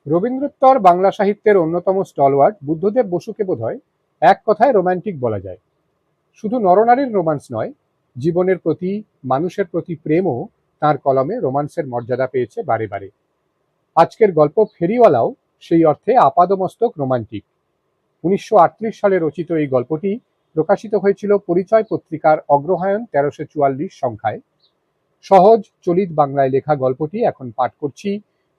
রবীন্দ্রোত্তর বাংলা সাহিত্যের অন্যতম স্টলওয়ার্ড বুদ্ধদেব বসুকে বোধহয় এক কথায় রোমান্টিক বলা যায়। শুধু নরনারীর রোমান্স নয়, জীবনের প্রতি, মানুষের প্রতি প্রেমও তাঁর কলমে রোমান্সের মর্যাদা পেয়েছে বারে বারে। আজকের গল্প ফেরিওয়ালাও সেই অর্থে আপাদমস্তক রোমান্টিক। ১৯৩৮ সালে রচিত এই গল্পটি প্রকাশিত হয়েছিল পরিচয় পত্রিকার অগ্রহায়ণ ১৩৪৪ সংখ্যায়। সহজ চলিত বাংলায় লেখা গল্পটি এখন পাঠ করছি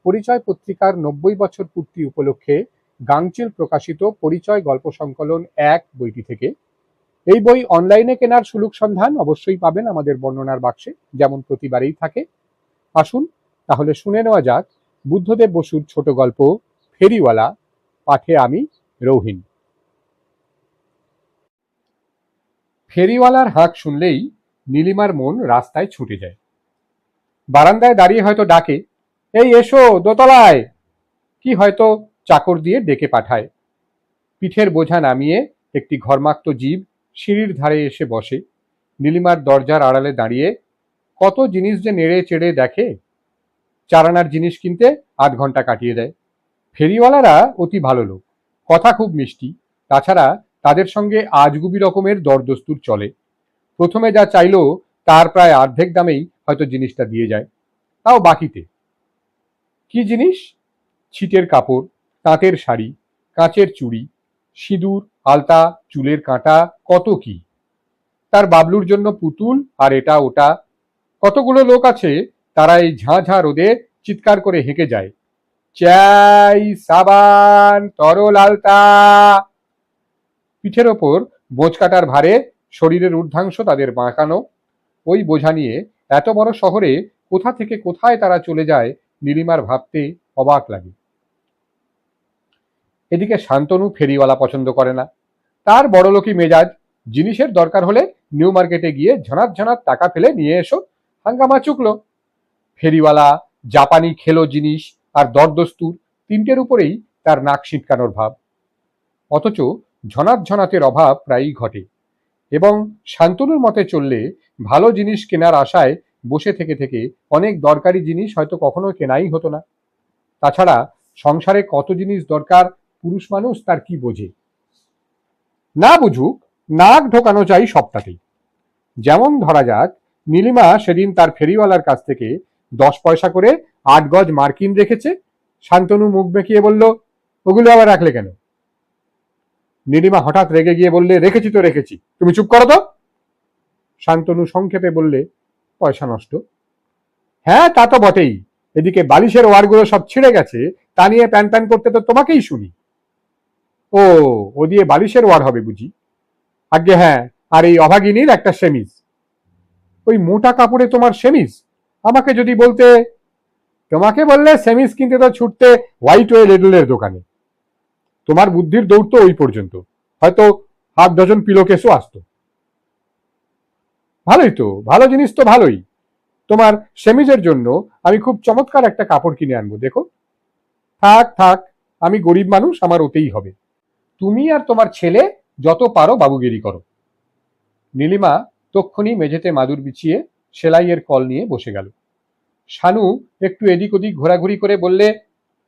পরিচয় পত্রিকার ৯০ বছর পূর্তি উপলক্ষে গাংচিল প্রকাশিত পরিচয় গল্প সংকলন ১ বইটি থেকে। এই বই অনলাইনে কেনার সুলুক সন্ধান অবশ্যই পাবেন আমাদের বর্ণনার বাক্সে, যেমন প্রতিবারেই থাকে। আসুন তাহলে শুনে নেওয়া যাক বুদ্ধদেব বসুর ছোট গল্প ফেরিওয়ালা, পাঠে আমি রৌহিন। ফেরিওয়ালার হাঁক শুনলেই নীলিমার মন রাস্তায় ছুটে যায়। বারান্দায় দাঁড়িয়ে হয়তো ডাকে, এই এসো দোতলায়, কি হয়তো চাকর দিয়ে ডেকে পাঠায়। পিঠের বোঝা নামিয়ে একটি ঘর্মাক্ত জীব সিঁড়ির ধারে এসে বসে। নীলিমার দরজার আড়ালে দাঁড়িয়ে কত জিনিস যে নেড়ে চেড়ে দেখে। চারানার জিনিস কিনতে ৮ ঘন্টা কাটিয়ে দেয়। ফেরিওয়ালারা অতি ভালো লোক, কথা খুব মিষ্টি। তাছাড়া তাদের সঙ্গে আজগুবি রকমের দরদস্তুর চলে। প্রথমে যা চাইলো তার প্রায় অর্ধেক দামেই হয়তো জিনিসটা দিয়ে যায়, তাও বাকিতে। কি জিনিস? ছিটের কাপড়, তাঁতের শাড়ি, কাঁচের চুড়ি, সিঁদুর, আলতা, চুলের কাঁটা, কত কি। তার বাবলুর জন্য পুতুল আর এটা ওটা। কতগুলো লোক আছে, তারা এই ঝাঁ ঝাঁ রোদে চিৎকার করে হেঁকে যায়, চাই সাবান, তরল আলতা। পিঠের ওপর বোঝ কাটার ভারে শরীরের ঊর্ধ্বাংশ তাদের বাঁকানো। ওই বোঝা নিয়ে এত বড় শহরে কোথা থেকে কোথায় তারা চলে যায় নীলিমার ভাবতে অবাক লাগে। এদিকে শান্তনু ফেরিওয়ালা পছন্দ করে না। তার বড়লোকি মেজাজ। জিনিসের দরকার হলে নিউ মার্কেটে গিয়ে ঝনাত ঝনাত টাকা ফেলে নিয়ে এসো, হাঙ্গামা চুকলো। ফেরিওয়ালা, জাপানি খেলো জিনিস আর দরদস্তুর, তিনটের উপরেই তার নাক সিটকানোর ভাব। অথচ ঝনাত ঝনাতের অভাব প্রায়ই ঘটে, এবং শান্তনুর মতে চললে ভালো জিনিস কেনার আশায় বসে থেকে থেকে অনেক দরকারি জিনিস হয়তো কখনো কেনাই হতো না। তাছাড়া সংসারে কত জিনিস দরকার পুরুষ মানুষ তার কি বোঝে। না বুঝুক, নাক ঢোকানো চাই সবটাতেই। যেমন ধরা যাক, নীলিমা সেদিন তার ফেরিওয়ালার কাছ থেকে 10 পয়সা করে 8 গজ মার্কিন রেখেছে। শান্তনু মুখ বেঁকিয়ে বলল, ওগুলো আবার রাখলে কেন? নীলিমা হঠাৎ রেগে গিয়ে বললে, রেখেছি তো রেখেছি, তুমি চুপ করো তো। শান্তনু সংক্ষেপে বললে, পয়সা নষ্ট। হ্যাঁ, তা তো বটেই। এদিকে বালিশের ওয়ারগুলো সব ছিঁড়ে গেছে, তা নিয়ে প্যান প্যান করতে তো তোমাকেই শুনি। ও দিয়ে বালিশের ওয়ার হবে বুঝি? আজ্ঞে হ্যাঁ, আর এই অভাগিনীর একটা সেমিজ। ওই মোটা কাপড়ে তোমার সেমিজ? আমাকে যদি বলতে। তোমাকে বললে সেমিজ কিনতে তো ছুটতে হোয়াইট ওয়ে লেডলের দোকানে। তোমার বুদ্ধির দৌড় তো ওই পর্যন্ত, হয়তো 8 ডজন পিলো কেসও আসতো। ভালোই তো, ভালো জিনিস তো ভালোই। তোমার সেমিজের জন্য আমি খুব চমৎকার একটা কাপড় কিনে আনবো, দেখো। থাক থাক, আমি গরিব মানুষ, আমার ওতেই হবে। তুমি আর তোমার ছেলে যত পারো বাবুগিরি করো। নীলিমা তক্ষুনি মেঝেতে মাদুর বিছিয়ে সেলাইয়ের কল নিয়ে বসে গেল। শানু একটু এদিক ওদিক ঘোরাঘুরি করে বললে,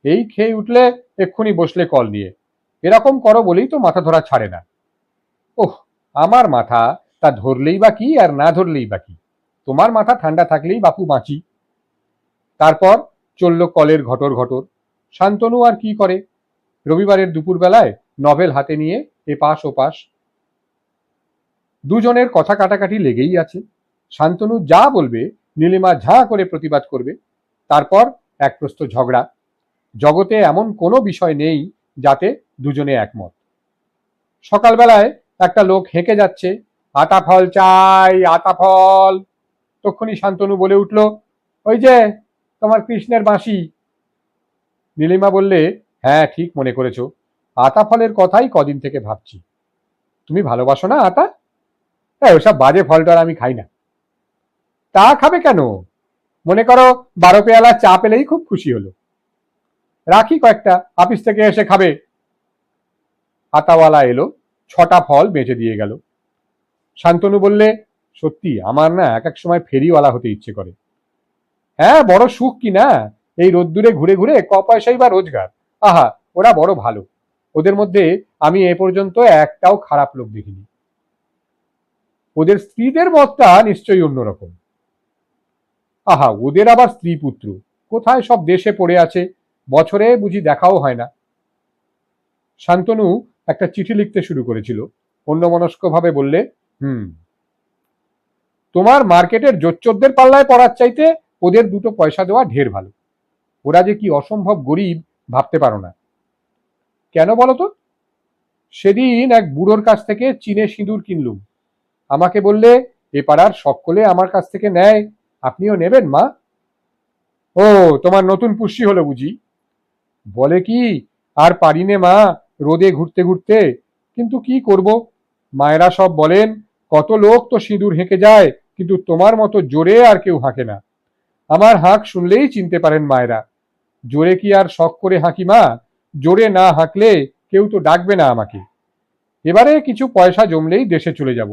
এই খেয়ে উঠলে এক্ষুনি বসলে কল নিয়ে, এরকম করো বলেই তো মাথা ধরা ছাড়ে না। ওহ, আমার মাথা, তা ধরলেই বা কি আর না ধরলেই বা কি। তোমার মাথা ঠান্ডা থাকলেই বাপু বাঁচি। তারপর চলল কলের ঘটর ঘটর। শান্তনু আর কি করে, রবিবারের দুপুরবেলায় নভেল হাতে নিয়ে এপাশ ওপাশ। দুজনের কথা কাটাকাটি লেগেই আছে। শান্তনু যা বলবে নীলিমা ঝাঁ করে প্রতিবাদ করবে। তারপর এক প্রস্থ ঝগড়া। জগতে এমন কোনো বিষয় নেই যাতে দুজনে একমত। সকালবেলায় একটা লোক হেঁকে যাচ্ছে, আতা ফল চাই, আতা ফল। তক্ষুনি শান্তনু বলে উঠল, ওই যে তোমার কৃষ্ণের বাঁশি। নীলিমা বললে, হ্যাঁ ঠিক মনে করেছো, আতা ফলের কথাই কদিন থেকে ভাবছি। তুমি ভালোবাসো না আতা? হ্যাঁ, ওসব বাজে ফলটার আমি খাই না। তা খাবে কেন? মনে করো 12 পেয়ালা চা পেলেই খুব খুশি হলো। রাখি কয়েকটা, অফিস থেকে এসে খাবে। আতাওয়ালা এলো, 6টা ফল বেঁচে দিয়ে গেল। শান্তনু বললে, সত্যি আমার না এক এক সময় ফেরিওয়ালা হতে ইচ্ছে করে। হ্যাঁ, বড় সুখ কি না, এই রোদ্দুরে ঘুরে ঘুরে ক পয়সাই বা রোজগার, আহা, ওরা বড় ভালো। ওদের মধ্যে আমি এ পর্যন্ত একটাও খারাপ লোক দেখিনি। ওদের স্ত্রীদের মতটা নিশ্চয়ই অন্যরকম। আহা, ওদের আবার স্ত্রী পুত্র কোথায় সব দেশে পড়ে আছে, বছরে বুঝি দেখাও হয় না। শান্তনু একটা চিঠি লিখতে শুরু করেছিল, অন্যমনস্কভাবে বললে, হুম, তোমার মার্কেটের জোচ্চোরদের পাল্লায় পড়ার চাইতে ওদের দুটো পয়সা দেওয়া ঢের ভালো। ওরা যে কি অসম্ভব গরিব ভাবতে পারো না। কেন বলো তো? সেদিন এক বুড়োর কাছ থেকে চীনে সিঁদুর কিনলুম। আমাকে বললে, এ পাড়ার সকলে আমার কাছ থেকে নেয়, আপনিও নেবেন মা? ও, তোমার নতুন পুষ্টি হলো বুঝি? বলে কি, আর পারি নে মা, রোদে ঘুরতে ঘুরতে। কিন্তু কি করব, মায়েরা সব বলেন, কত লোক তো সিঁদুর হেঁকে যায়, কিন্তু তোমার মতো জোরে আর কেউ হাঁকে না। আমার হাঁক শুনলেই চিনতে পারেন মায়েরা। জোরে কি আর শখ করে হাঁকি মা? জোরে না হাঁকলে কেউ তো ডাকবে না আমাকে। এবারে কিছু পয়সা জমলেই দেশে চলে যাব।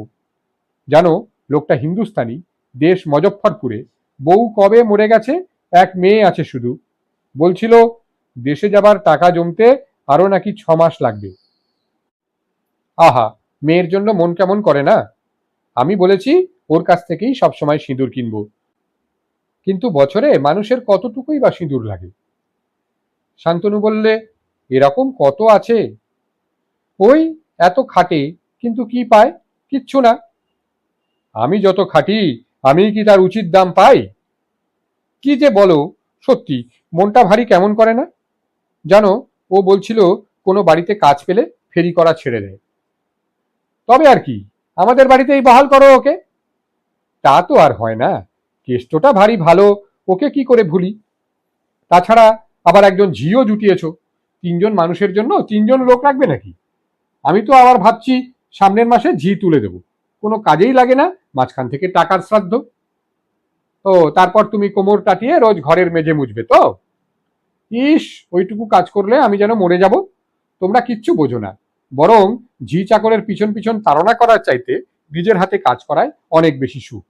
জানো, লোকটা হিন্দুস্তানি, দেশ মজফ্ফরপুরে, বউ কবে মরে গেছে, এক মেয়ে আছে শুধু। বলছিল দেশে যাবার টাকা জমতে আরো নাকি 6 মাস লাগবে। আহা, মেয়ের জন্য মন কেমন করে না? আমি বলেছি ওর কাছ থেকেই সবসময় সিঁদুর কিনবো, কিন্তু বছরে মানুষের কতটুকুই বা সিঁদুর লাগে। শান্তনু বললে, এরকম কত আছে। ওই এত খাটে, কিন্তু কি পায়? কিচ্ছু না। আমি যত খাটি, আমি কি তার উচিত দাম পাই? কি যে বলো, সত্যি মনটা ভারী কেমন করে না। জানো, ও বলছিল কোনো বাড়িতে কাজ পেলে ফেরি করা ছেড়ে দেয়। তবে আর কি, আমাদের বাড়িতেই বহাল করো ওকে। তা তো আর হয় না, কেষ্টটা ভারী ভালো, ওকে কি করে ভুলি। তাছাড়া আবার একজন ঝিও জুটিয়েছ, 3জন মানুষের জন্য 3জন লোক লাগবে নাকি? আমি তো আবার ভাবছি সামনের মাসে ঝি তুলে দেব, কোনো কাজেই লাগে না, মাঝখান থেকে টাকার শ্রাদ্ধ। ও, তারপর তুমি কোমর টাটিয়ে রোজ ঘরের মেঝে মুছবে তো? ইস, ওইটুকু কাজ করলে আমি যেন মরে যাব। তোমরা কিচ্ছু বোঝো না, বরং ঝি চাকরের পিছন পিছন তাড়না করার চাইতে নিজের হাতে কাজ করায় অনেক বেশি সুখ।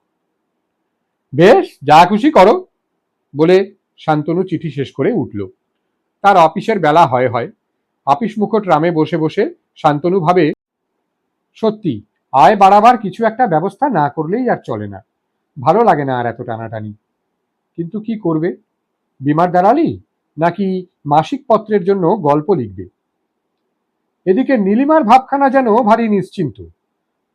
বেশ, যা খুশি করো, বলে শান্তনু চিঠি শেষ করে উঠল। তার অফিসের বেলা হয় হয়। আপিস মুখো ট্রামে বসে বসে শান্তনু ভাবে, সত্যি আয় বাড়াবার কিছু একটা ব্যবস্থা না করলেই আর চলে না। ভালো লাগে না আর এত টানাটানি। কিন্তু কি করবে? বিমার দালালি, নাকি মাসিক পত্রের জন্য গল্প লিখবে? এদিকে নীলিমার ভাবখানা যেন ভারী নিশ্চিন্ত।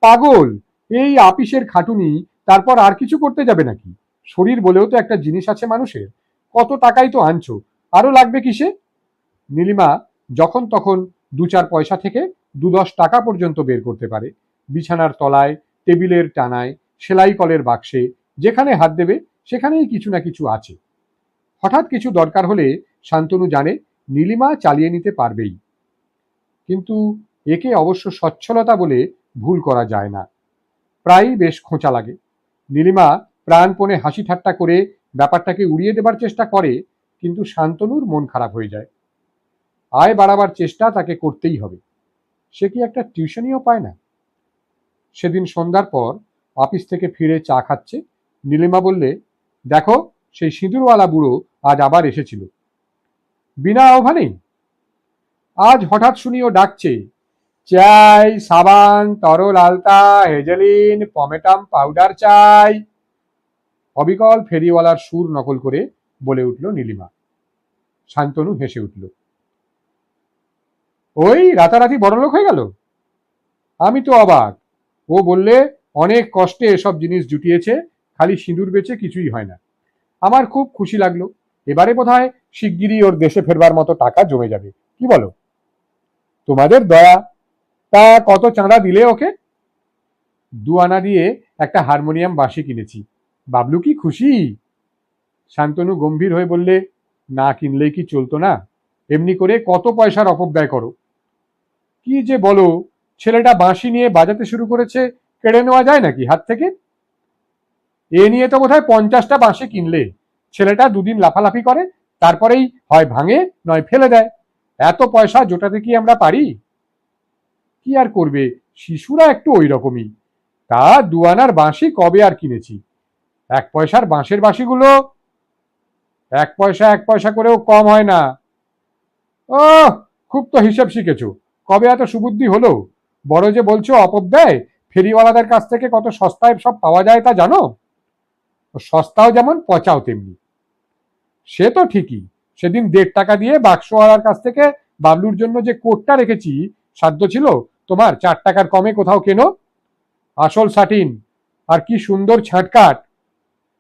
পাগল, এই আপিসের খাটুনি, তারপর আর কিছু করতে যাবে নাকি? শরীর বলেও তো একটা জিনিস আছে মানুষের। কত টাকাই তো আনছো, আরো লাগবে কিসে? নীলিমা যখন তখন 2-4 পয়সা থেকে 2-10 টাকা পর্যন্ত বের করতে পারে। বিছানার তলায়, টেবিলের টানায়, সেলাই কলের বাক্সে, যেখানে হাত দেবে সেখানেই কিছু না কিছু আছে। হঠাৎ কিছু দরকার হলে শান্তনু জানে নীলিমা চালিয়ে নিতে পারবেই। কিন্তু একে অবশ্য সচ্ছলতা বলে ভুল করা যায় না। প্রায়ই বেশ খোঁচা লাগে। নীলিমা প্রাণপণে হাসি ঠাট্টা করে ব্যাপারটাকে উড়িয়ে দেবার চেষ্টা করে, কিন্তু শান্তনুর মন খারাপ হয়ে যায়। আয় বাড়াবার চেষ্টা তাকে করতেই হবে। সে কি একটা টিউশনিও পায় না? সেদিন সন্ধ্যার পর অফিস থেকে ফিরে চা খাচ্ছে, নীলিমা বললে, দেখো, সেই সিঁদুরওয়ালা বুড়ো আজ আবার এসেছিল। বিনা আহ্বানেই আজ হঠাৎ শুনি ও ডাকছে, চাই, সাবান, তরল আলতা, হেজেলিন, পমেটাম পাউডার চাই। অবিকল ফেরিওয়ালার সুর নকল করে বলে উঠল নীলিমা। শান্তনু হেসে উঠল। ওই রাতারাতি বড়লোক হয়ে গেল? আমি তো অবাক। ও বললে অনেক কষ্টে এসব জিনিস জুটিয়েছে, খালি সিঁদুর বেচে কিছুই হয় না। আমার খুব খুশি লাগলো। এবারে বোধহয় শিগগিরই ওর দেশে ফেরবার মতো টাকা জমে যাবে। কি বলো? তোমাদের দয়া। তা কত চাঁদা দিলে ওকে? 2 আনা দিয়ে একটা হারমোনিয়াম বাঁশি কিনেছি। বাবলু কি খুশি! শান্তনু গম্ভীর হয়ে বললে, না কিনলেই কি চলতো না? এমনি করে কত পয়সার অপব্যয় করো। কি যে বলো, ছেলেটা বাঁশি নিয়ে বাজাতে শুরু করেছে, কেড়ে নেওয়া যায় নাকি হাত থেকে? এ নিয়ে তো বোধহয় 50টা বাঁশি কিনলে। ছেলেটা 2 দিন লাফালাফি করে, তারপরেই হয় ভাঙে নয় ফেলে দেয়। এত পয়সা জোটাতে কি আমরা পারি? কি আর করবে, শিশুরা একটু ওই রকমই। তা 2 আনার বাঁশি কবে আর কিনেছি? 1 পয়সার বাঁশের বাঁশিগুলো 1 পয়সা 1 পয়সা করেও কম হয় না। ও, খুব তো হিসেব শিখেছো। কবে এত সুবুদ্ধি হলো? বড় যে বলছো অপব্যয়, ফেরিওয়ালাদের কাছ থেকে কত সস্তায় সব পাওয়া যায় তা জানো? সস্তাও যেমন, পচাও তেমনি। সে তো ঠিকই। সেদিন 1.5 টাকা দিয়ে বাক্সওয়ালার কাছ থেকে বাবলুর জন্য যে কোটটা রেখেছি, সাধ্য ছিল তোমার 4 টাকার কমে কোথাও কেনো? আসল সাটিন, আর কি সুন্দর ছাঁটকাট।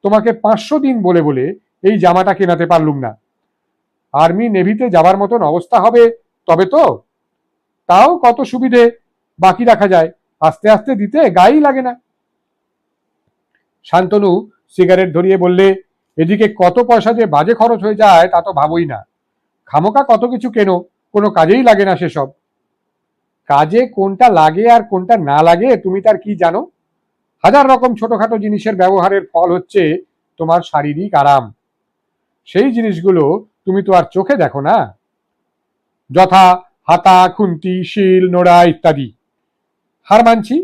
তোমাকে 500 দিন বলে বলে এই জামাটা কেনাতে পারলুম না। আর্মি নেভিতে যাবার মতন অবস্থা হবে তবে তো। তাও কত সুবিধে বাকি রাখা যায়, আস্তে আস্তে দিতে গায়েই লাগে না। শান্তনু সিগারেট ধরিয়ে বললে, এদিকে কত পয়সা যে বাজে খরচ হয়ে যায় তা তো ভাবই না। খামোকা কত কিছু কেনো, কোনো কাজেই লাগে না সেসব। কাজে কোনটা লাগে আর কোনটা না লাগে তুমি তার কি জানো? হাজার রকম ছোটখাটো জিনিসের ব্যবহারের ফল হচ্ছে তোমার শারীরিক আরাম। সেই জিনিসগুলো তুমি তো আর চোখে দেখো না, যথা হাতা, খুন্তি, শিল, নোড়া ইত্যাদি। হার মানছি,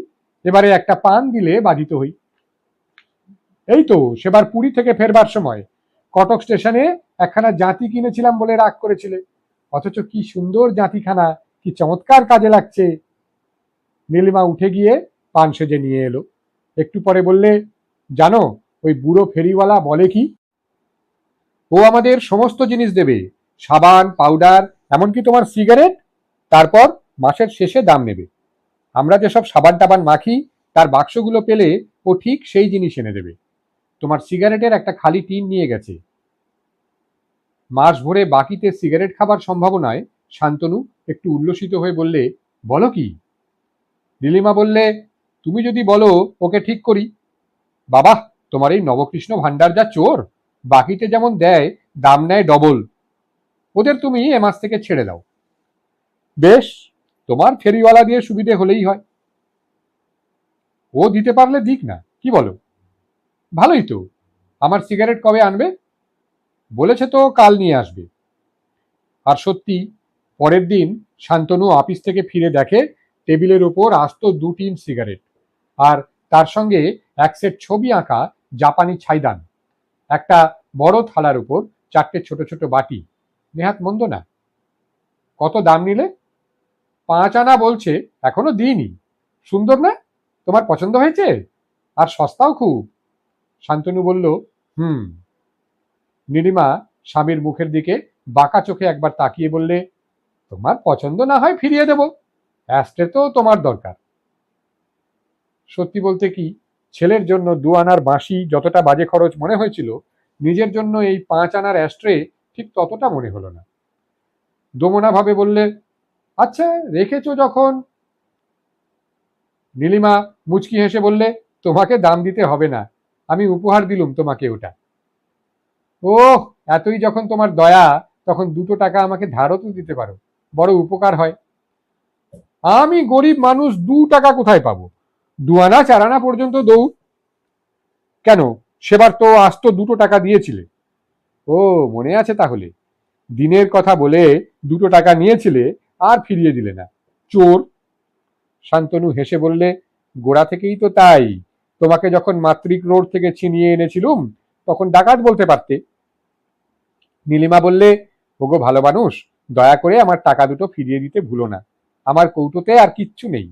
এবারে একটা পান দিলে বাধিত হই। এই তো সেবার পুরী থেকে ফেরবার সময় কটক স্টেশনে একখানা জাঁতি কিনেছিলাম বলে রাগ করেছিলে, অথচ কি সুন্দর জাঁতিখানা, কি চমৎকার কাজে লাগছে। নীলিমা উঠে গিয়ে পান সেজে নিয়ে এলো। একটু পরে বললে, জানো ওই বুড়ো ফেরিওয়ালা বলে কি? ও আমাদের সমস্ত জিনিস দেবে, সাবান, পাউডার, এমনকি তোমার সিগারেট। তারপর মাসের শেষে দাম নেবে। আমরা যেসব সাবান টাবান মাখি তার বাক্সগুলো পেলে ও ঠিক সেই জিনিস এনে দেবে। তোমার সিগারেটের একটা খালি টিন নিয়ে গেছে। মাস ভরে বাকিতে সিগারেট খাবার সম্ভাবনায় শান্তনু একটু উল্লসিত হয়ে বললে, বলো কি? নীলিমা বললে, তুমি যদি বলো ওকে ঠিক করি। বাবা, তোমার এই নবকৃষ্ণ ভান্ডার যা চোর, বাকিতে যেমন দেয় দাম নেয় ডবল। ওদের তুমি এ মাস থেকে ছেড়ে দাও। বেশ, তোমার ফেরিওয়ালা দিয়ে সুবিধে হলেই হয়। ও দিতে পারলে দিক না, কি বলো? ভালোই তো। আমার সিগারেট কবে আনবে? বলেছে তো কাল নিয়ে আসবে। আর সত্যি, পরের দিন শান্তনু অফিস থেকে ফিরে দেখে টেবিলের ওপর আস্ত 2 টিন সিগারেট, আর তার সঙ্গে এক সেট ছবি আঁকা জাপানি ছাইদান। একটা বড় থালার উপর 4টে ছোট ছোট বাটি। নেহাত মন্দ না। কত দাম নিলে? 5 আনা বলছে, এখনো দিইনি। সুন্দর না? তোমার পছন্দ হয়েছে? আর সস্তাও খুব। শান্তনু বলল, হুম। নীলিমা স্বামীর মুখের দিকে বাঁকা চোখে একবার তাকিয়ে বললে, তোমার পছন্দ না হয় ফিরিয়ে দেব, অ্যাস্ট্রে তো তোমার দরকার। সত্যি বলতে কি, ছেলের জন্য 2 আনার বাঁশি যতটা বাজে খরচ মনে হয়েছিল, নিজের জন্য এই 5 আনার অ্যাস্ট্রে ঠিক ততটা মনে হলো না। দোমনা ভাবে বললে, আচ্ছা রেখেছো যখন। নীলিমা মুচকি হেসে বললে, তোমাকে দাম দিতে হবে না, আমি উপহার দিলুম তোমাকে ওটা। ওহ, এতই যখন তোমার দয়া, তখন 2 টাকা আমাকে ধারও তো দিতে পারো, বড় উপকার হয়। আমি গরিব মানুষ, 2 টাকা কোথায় পাবো? 2 আনা 4 আনা পর্যন্ত দৌড়। কেন, সেবার তো আস্ত 2 টাকা দিয়েছিলে। ও, মনে আছে তাহলে। দিনের কথা বলে 2 টাকা নিয়েছিলে, আর ফিরিয়ে দিলে না, চোর। শান্তনু হেসে বললে, গোড়া থেকেই তো তাই। তোমাকে যখন মাতৃক রোড থেকে ছিনিয়ে এনেছিলুম, তখন ডাকাত বলতে পারতে। নীলিমা বললে, ওগো ভালো মানুষ, দয়া করে আমার টাকা দুটো ফিরিয়ে দিতে ভুলো না। আমার কৌটোতে আর কিচ্ছু নেই।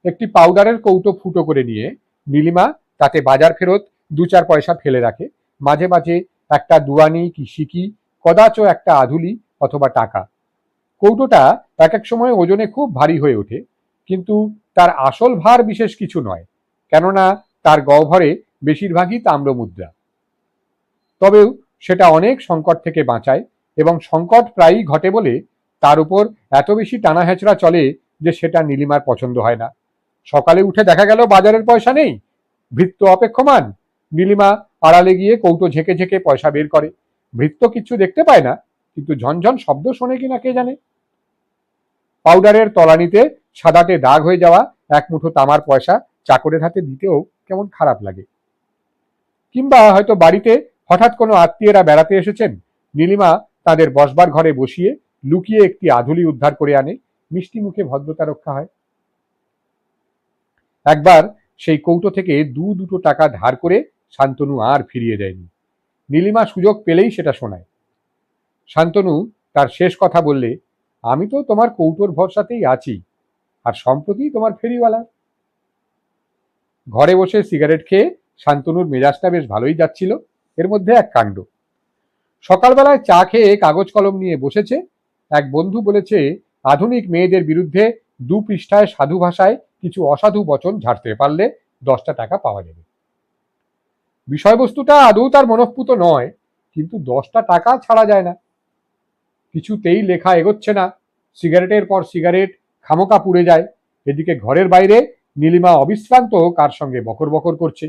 একটি পাউডারের কৌটো ফুটো করে নিয়ে নীলিমা তাতে বাজার ফেরত 2-4 পয়সা ফেলে রাখে। মাঝে মাঝে একটা দুয়ানি কি সিকি, কদাচ একটা আধুলি অথবা টাকা। কৌটোটা এক এক সময় ওজনে খুব ভারী হয়ে ওঠে, কিন্তু তার আসল ভার বিশেষ কিছু নয়, কেননা তার গহ্বরে বেশিরভাগই তাম্রমুদ্রা। তবেও সেটা অনেক সংকট থেকে বাঁচায়, এবং সংকট প্রায়ই ঘটে বলে তার উপর এত বেশি টানা হেঁচড়া চলে যে সেটা নীলিমার পছন্দ হয় না। সকালে উঠে দেখা গেল বাজারের পয়সা নেই, ভৃত্য অপেক্ষমান। নীলিমা আড়ালে গিয়ে কৌটো ঝেঁকে ঝেঁকে পয়সা বের করে। ভৃত্য কিচ্ছু দেখতে পায় না, কিন্তু ঝনঝন শব্দ শোনে কিনা কে জানে। পাউডারের তলানিতে সাদাটে দাগ হয়ে যাওয়া এক মুঠো তামার পয়সা চাকরের হাতে দিতেও কেমন খারাপ লাগে। কিংবা হয়তো বাড়িতে হঠাৎ কোনো আত্মীয়রা বেড়াতে এসেছেন, নীলিমা তাদের বসবার ঘরে বসিয়ে লুকিয়ে একটি আধুলি উদ্ধার করে আনে, মিষ্টি মুখে ভদ্রতা রক্ষা হয়। একবার সেই কৌটো থেকে 2-2 টাকা ধার করে শান্তনু আর ফিরিয়ে দেয়নি। নীলিমা সুযোগ পেলেই সেটা শোনায়। শান্তনু তার শেষ কথা বললে, আমি তো তোমার কৌটোর ভরসাতেই আছি, আর সম্প্রতি তোমার ফেরিওয়ালা। ঘরে বসে সিগারেট খেয়ে শান্তনুর মেজাজটা বেশ ভালোই যাচ্ছিল। এর মধ্যে এক কাণ্ড। সকালবেলায় চা খেয়ে কাগজ কলম নিয়ে বসেছে। এক বন্ধু বলেছে আধুনিক মেয়েদের বিরুদ্ধে 2 পৃষ্ঠায় সাধু ভাষায় কিছু অসাধু বচন ঝাড়তে পারলে 10টা টাকা পাওয়া যাবে। বিষয়বস্তুটা আদৌ তার মনঃপুত নয়, কিন্তু 10টা টাকা ছাড়া যায় না। কিছুতেই লেখা এগোচ্ছে না। সিগারেটের পর সিগারেট খামোকা পুড়ে যায়। এদিকে ঘরের বাইরে নীলিমা অবিশ্রান্ত কার সঙ্গে বকর বকর করছে।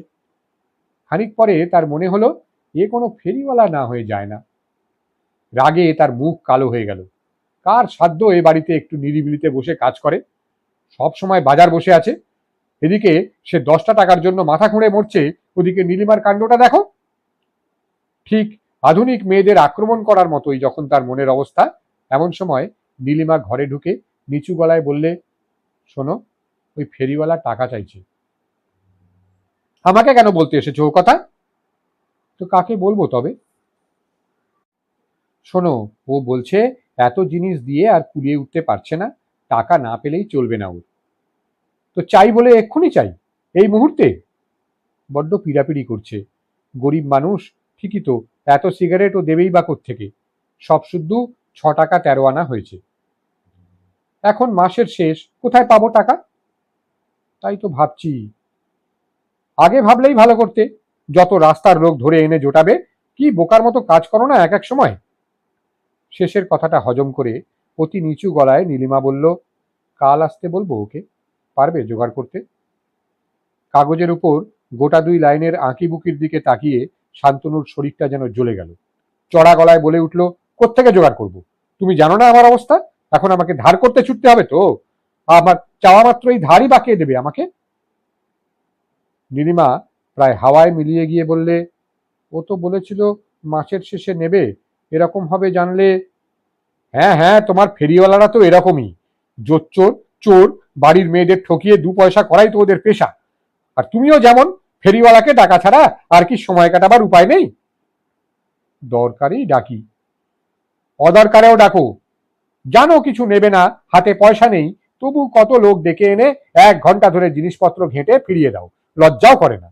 খানিক পরে তার মনে হলো এ কোনো ফেরিওয়ালা না হয়ে যায় না। রাগে তার মুখ কালো হয়ে গেল। কার সাধ্য এ বাড়িতে একটু নিরিবিলিতে বসে কাজ করে? সব সময় বাজার বসে আছে। এদিকে সে 10টা টাকার জন্য মাথা খুঁড়ে মরছে, ওদিকে নীলিমার কাণ্ডটা দেখো। ঠিক আধুনিক মেয়েদের আক্রমণ করার মতোই যখন তার মনের অবস্থা, এমন সময় নীলিমা ঘরে ঢুকে নিচু গলায় বললে, শোনো, ওই ফেরিওয়ালা টাকা চাইছে। আমাকে কেন বলতে এসেছো ও কথা? তো কাকে বলবো তবে? শোনো, ও বলছে এত জিনিস দিয়ে আর কুলিয়ে উঠতে পারছে না, টাকা না পেলেই চলবে না ওর। তো চাই বলে এক্ষুনি চাই, এই মুহূর্তে? বড্ড পিড়াপিড়ি করছে। গরিব মানুষ ঠিকই তো, এত সিগারেট ও দেবেই বা কোত্থেকে? সব শুদ্ধ 6 টাকা 13 আনা হয়েছে। এখন মাসের শেষ, কোথায় পাবো টাকা? তাই তো ভাবছি, আগে ভাবলেই ভালো করতে। যত রাস্তার লোক ধরে এনে জোটাবে। কি বোকার মতো কাজ করো না এক এক সময়। শেষের কথাটা হজম করে অতি নিচু গলায় নীলিমা বলল, কাল আসতে বলবো ওকে, পারবে জোগাড় করতে? কাগজের উপর গোটা 2 লাইনের আঁকিবুকির দিকে তাকিয়ে শান্তনুর শরীরটা যেন জ্বলে গেল। চড়া গলায় বলে উঠল, কোত্থেকে জোগাড় করব? তুমি জানো না আমার অবস্থা? এখন আমাকে ধার করতে ছুটতে হবে তো? আমার চাওয়া মাত্রই ধারই বাকিয়ে দেবে আমাকে? নীলিমা প্রায় হাওয়ায় মিলিয়ে গিয়ে বললে, ও তো বলেছিল মাসের শেষে নেবে, এরকম হবে জানলে। হ্যাঁ হ্যাঁ, তোমার ফেরিওয়ালারা তো এরকমই। জোচ্চোর, চোর, বাড়ির মেয়েদের ঠকিয়ে 2 পয়সা করাই তো ওদের পেশা। আর তুমিও যেমন, ফেরিওয়ালাকে ডাকা ছাড়া আর কি সময় কাটাবার উপায় নেই? দরকারেই ডাকি, অদরকারেও ডাকো। জানো কিছু নেবে না, হাতে পয়সা নেই, তবু কত লোক ডেকে এনে 1 ঘন্টা ধরে জিনিসপত্র ঘেঁটে ফিরিয়ে দাও, লজ্জাও করে না।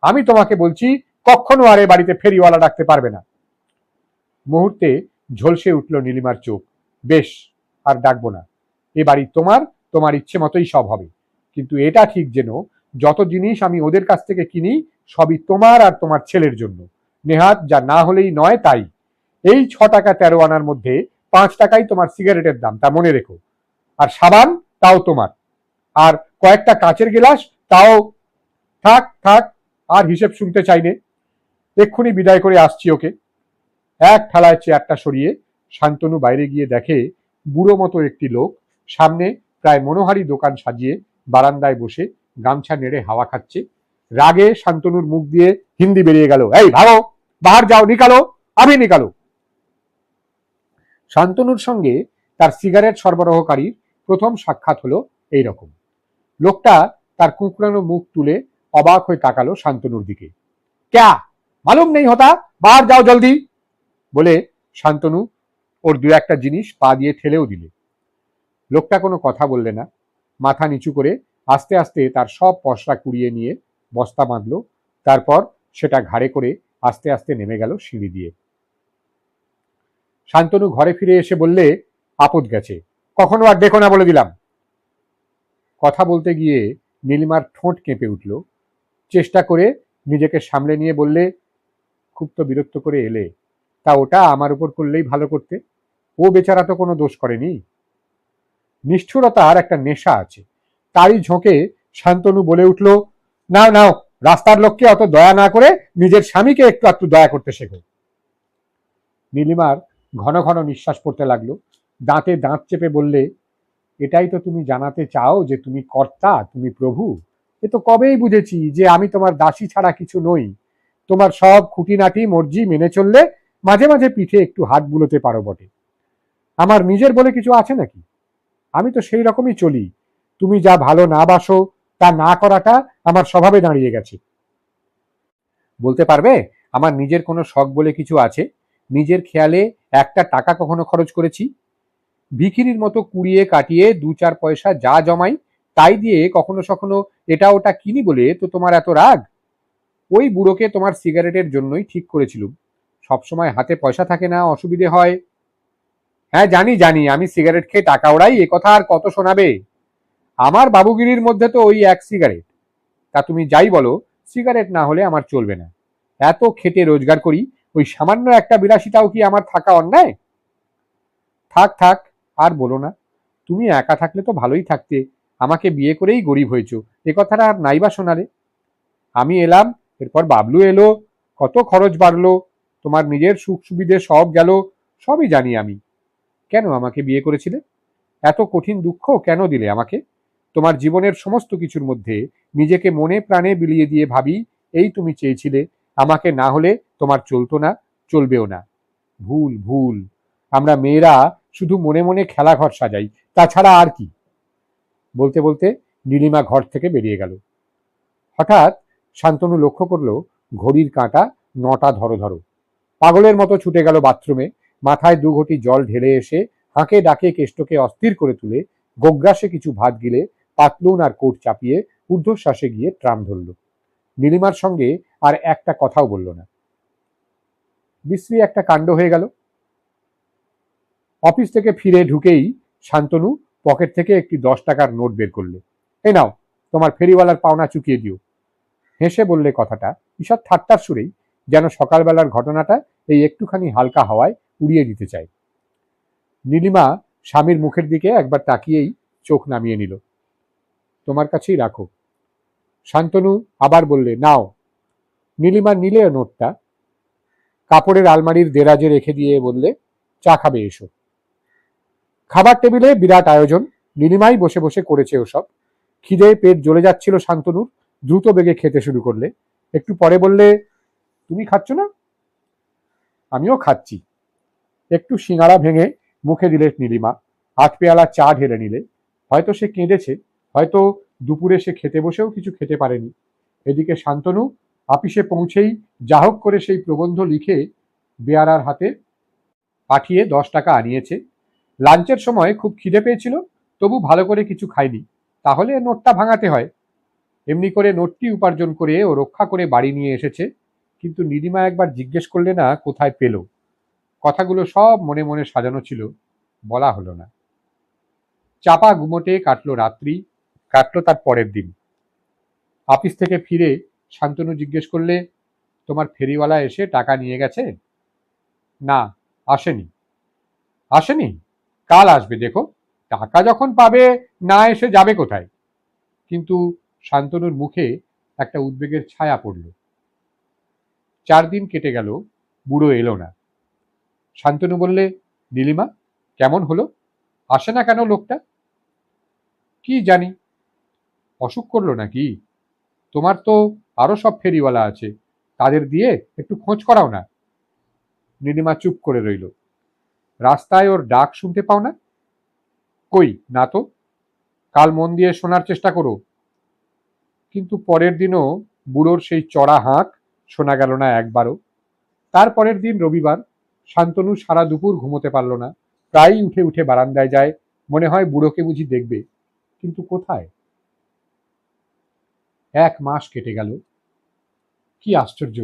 আমি তোমাকে বলছি, কখনো আর এ বাড়িতে ফেরিওয়ালা ডাকতে পারবে না। মুহূর্তে ঝলসে উঠল নীলিমার চোখ। বেশ, আর ডাকবো না। এ বাড়ি তোমার, তোমার ইচ্ছে মতোই সব হবে। কিন্তু এটা ঠিক যেন, যত জিনিস আমি ওদের কাছ থেকে কিনি সবই তোমার আর তোমার ছেলের জন্য। নেহাত যা না হলেই নয় তাই। এই 6 টাকা 13 আনার মধ্যে 5 টাকাই তোমার সিগারেটের দাম, তা মনে রেখো। আর সাবান, তাও তোমার। আর কয়েকটা কাচের গ্লাস, তাও। থাক থাক, আর হিসেব শুনতে চাইনে। এক্ষুনি বিদায় করে আসছি ওকে। এক ঠালায় চেয়ারটা সরিয়ে শান্তনু বাইরে গিয়ে দেখে বুড়ো মতো একটি লোক সামনে প্রায় মনোহারী দোকান সাজিয়ে বারান্দায় বসে গামছা নেড়ে হাওয়া খাচ্ছে। রাগে শান্তনুর মুখ দিয়ে হিন্দি বেরিয়ে গেল, এই ভাগো, বাহার যাও, নিকালো, আমি নিকালো। শান্তনুর সঙ্গে তার সিগারেট সরবরাহকারীর প্রথম সাক্ষাৎ হলো এইরকম। লোকটা তার কুঁকড়ানো মুখ তুলে অবাক হয়ে তাকালো শান্তনুর দিকে। ক্যা মালুম নেই হতা, বাহার যাও জলদি, বলে শান্তনু ওর 2-1টা জিনিস পা দিয়ে ঠেলেও দিলে। লোকটা কোনো কথা বললে না। মাথা নিচু করে আস্তে আস্তে তার সব পসরা কুড়িয়ে নিয়ে বস্তা বাঁধলো। তারপর সেটা ঘাড়ে করে আস্তে আস্তে নেমে গেল সিঁড়ি দিয়ে। শান্তনু ঘরে ফিরে এসে বললে, আপদ গেছে, কখনো আর দেখো না বলে দিলাম। কথা বলতে গিয়ে নীলিমার ঠোঁট কেঁপে উঠল। চেষ্টা করে নিজেকে সামলে নিয়ে বললে, খুব তো বিরক্ত করে এলে, তা ওটা আমার উপর করলেই ভালো করতে। ও বেচারা তো কোনো দোষ করেনি। নিষ্ঠুরতার একটা নেশা আছে, তারই ঝোঁকে শান্তনু বলে উঠল, নাও নাও, রাস্তার লোককে অত দয়া না করে নিজের স্বামীকে একটু একটু দয়া করতে শেখো। নীলিমার ঘন ঘন নিঃশ্বাস পড়তে লাগলো। দাঁতে দাঁত চেপে বললে, এটাই তো তুমি জানাতে চাও যে তুমি কর্তা, তুমি প্রভু? এ তো কবেই বুঝেছি যে আমি তোমার দাসী ছাড়া কিছু নই। তোমার সব খুঁটিনাটি মর্জি মেনে চললে মাঝে মাঝে পিঠে একটু হাত বুলোতে পারো বটে। আমার নিজের বলে কিছু আছে নাকি? আমি তো সেই রকমই চলি। তুমি যা ভালো না বাসো তা না করাটা আমার স্বভাবে দাঁড়িয়ে গেছে। বলতে পারবে আমার নিজের কোনো শখ বলে কিছু আছে? নিজের খেয়ালে একটা টাকা কখনো খরচ করেছি? ভিখিরির মতো কুড়িয়ে কাটিয়ে 2-4 পয়সা যা জমাই তাই দিয়ে কখনো সখনো এটা ওটা কিনি বলে তো তোমার এত রাগ? ওই বুড়োকে তোমার সিগারেটের জন্যই ঠিক করেছিলুম। সবসময় হাতে পয়সা থাকে না, অসুবিধে হয়। হ্যাঁ জানি জানি, আমি সিগারেট খেয়ে টাকা ওড়াই, এ কথা আর কত শোনাবে? আমার বাবুগিরির মধ্যে তো ওই এক সিগারেট। তা তুমি যাই বলো, সিগারেট না হলে আমার চলবে না। এত খেটে রোজগার করি, ওই সামান্য একটা বিলাসিতাও কি আমার থাকা অন্যায়? থাক থাক, আর বলো না। তুমি একা থাকলে তো ভালোই থাকতে, আমাকে বিয়ে করেই গরিব হয়েছো, এ কথাটা আর নাইবা শোনালে। আমি এলাম, এরপর বাবলু এলো, কত খরচ বাড়লো, তোমার নিজের সুখ সুবিধে সব গেল, সবই জানি আমি। কেন আমাকে বিয়ে করেছিলে? এত কঠিন দুঃখ কেন দিলে আমাকে? তোমার জীবনের সমস্ত কিছুর মধ্যে নিজেকে মনে প্রাণে বিলিয়ে দিয়ে ভাবি, এই তুমি চেয়েছিলে আমাকে না হলে তোমার চলতো না, চলবেও না। ভুল ভুল। আমরা মেয়েরা শুধু মনে মনে খেলাঘর সাজাই, তাছাড়া আর কি? বলতে বলতে নীলিমা ঘর থেকে বেরিয়ে গেল। হঠাৎ শান্তনু লক্ষ্য করলো ঘড়ির কাঁটা 9টা ধরো ধরো। পাগলের মতো ছুটে গেল বাথরুমে, মাথায় 2 ঘটি জল ঢেলে এসে হাঁকে ডাকে কেষ্টকে অস্থির করে তুলে গোগ্রাসে কিছু ভাত গিলে পাতলুন আর কোট চাপিয়ে ঊর্ধ্বশ্বাসে গিয়ে ট্রাম ধরল। নীলিমার সঙ্গে আর একটা কথাও বলল না। বিশ্রী একটা কাণ্ড হয়ে গেল। অফিস থেকে ফিরে ঢুকেই শান্তনু পকেট থেকে একটি 10 টাকার নোট বের করলে। এই নাও, তোমার ফেরিওয়ালার পাওনা চুকিয়ে দিও। হেসে বললে কথাটা ঈষৎ ঠাট্টার সুরেই, যেন সকালবেলার ঘটনাটা এই একটুখানি হালকা হাওয়ায় উড়িয়ে দিতে চায়। নীলিমা স্বামীর মুখের দিকে একবার তাকিয়েই চোখ নামিয়ে নিল। তোমার কাছেই রাখো। শান্তনু আবার বললে, নাও। নীলিমা নিলে নোটটা, কাপড়ের আলমারির দেরাজে রেখে দিয়ে বললে, চা খাবে এসো। খাবার টেবিলে বিরাট আয়োজন, নীলিমাই বসে বসে করেছে ওসব। খিদে পেট জ্বলে যাচ্ছিল শান্তনুর, দ্রুত বেগে খেতে শুরু করলে। একটু পরে বললে, তুমি খাচ্ছ না? আমিও খাচ্ছি। একটু সিঙাড়া ভেঙে মুখে দিলে নীলিমা, 8 পেয়ালা চা ঢেলে নিলে। হয়তো সে কেঁদেছে, হয়তো দুপুরে সে খেতে বসেও কিছু খেতে পারেনি। এদিকে শান্তনু আপিসে পৌঁছেই যাহোক করে সেই প্রবন্ধ লিখে বেয়ারার হাতে পাঠিয়ে 10 টাকা আনিয়েছে। লাঞ্চের সময় খুব খিদে পেয়েছিল, তবু ভালো করে কিছু খায়নি, তাহলে নোটটা ভাঙাতে হয়। এমনি করে নোটটি উপার্জন করে ও রক্ষা করে বাড়ি নিয়ে এসেছে। কিন্তু নীলিমা একবার জিজ্ঞেস করলে না কোথায় পেল। কথাগুলো সব মনে মনে সাজানো ছিল, বলা হলো না। চাপা গুমোটে কাটলো রাত্রি, কাটলো তার পরের দিন। অফিস থেকে ফিরে শান্তনু জিজ্ঞেস করলে, তোমার ফেরিওয়ালা এসে টাকা নিয়ে গেছে? না, আসেনি। আসেনি? কাল আসবে দেখো, টাকা যখন পাবে না এসে যাবে কোথায়? কিন্তু শান্তনুর মুখে একটা উদ্বেগের ছায়া পড়ল। 4 দিন কেটে গেল, বুড়ো এলো না। শান্তনু বললে, নীলিমা কেমন হলো? আসে না কেন লোকটা? কি জানি, অসুখ করলো নাকি? তোমার তো আরো সব ফেরিওয়ালা আছে, তাদের দিয়ে একটু খোঁজ করাও না। নীলিমা চুপ করে রইল। রাস্তায় ওর ডাক শুনতে পাও না? কই না তো। কাল মন দিয়ে শোনার চেষ্টা করো। কিন্তু পরের দিনও বুড়োর সেই চড়া হাঁক শোনা গেল না একবারও। তারপরের দিন রবিবার, শান্তনু সারা দুপুর ঘুমোতে পারল না। প্রায়ই উঠে উঠে বারান্দায় যায়, মনে হয় বুড়োকে বুঝি দেখবে, কিন্তু কোথায়? 1 মাস কেটে গেল। কি আশ্চর্য!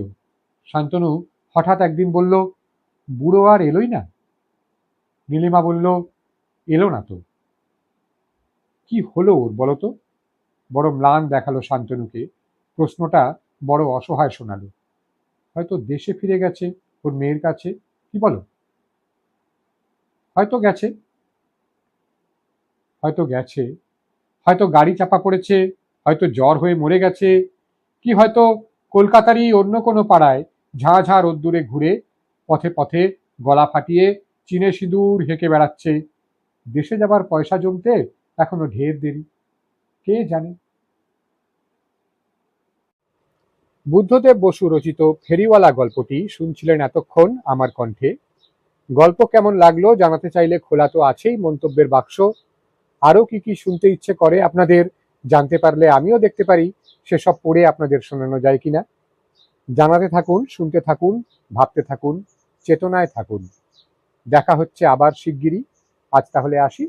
শান্তনু হঠাৎ একদিন বলল, বুড়ো আর এলোই না। নীলিমা বলল, এলো না তো। কি হলো ওর বলতো? বড় ম্লান দেখালো শান্তনুকে। প্রশ্নটা বড় অসহায় শোনালো। হয়তো দেশে ফিরে গেছে ওর মেয়ের কাছে, কি বলো? হয়তো গেছে, হয়তো গেছে, হয়তো গাড়ি চাপা পড়েছে, হয়তো জ্বর হয়ে মরে গেছে, কি হয়তো কলকাতারই অন্য কোনো পাড়ায় ঝাঁ ঝাঁ রোদ্দুরে ঘুরে পথে পথে গলা ফাটিয়ে চীনে সিঁদুর হেঁকে বেড়াচ্ছে। দেশে যাবার পয়সা জমতে এখনো ঢের দেরি, কে জানে। বুদ্ধদেব বসু রচিত ফেরিওয়ালা গল্পটি শুনছিলেন এতক্ষণ আমার কণ্ঠে। গল্প কেমন লাগলো জানাতে চাইলে খোলা তো আছেই মন্তব্যের বাক্স। আরও কি কি শুনতে ইচ্ছে করে আপনাদের জানতে পারলে আমিও দেখতে পারি সেসব পড়ে আপনাদের শোনানো যায় কিনা। জানাতে থাকুন, শুনতে থাকুন, ভাবতে থাকুন, চেতনায় থাকুন। দেখা হচ্ছে আবার শিগগিরই। আজ তাহলে আসি।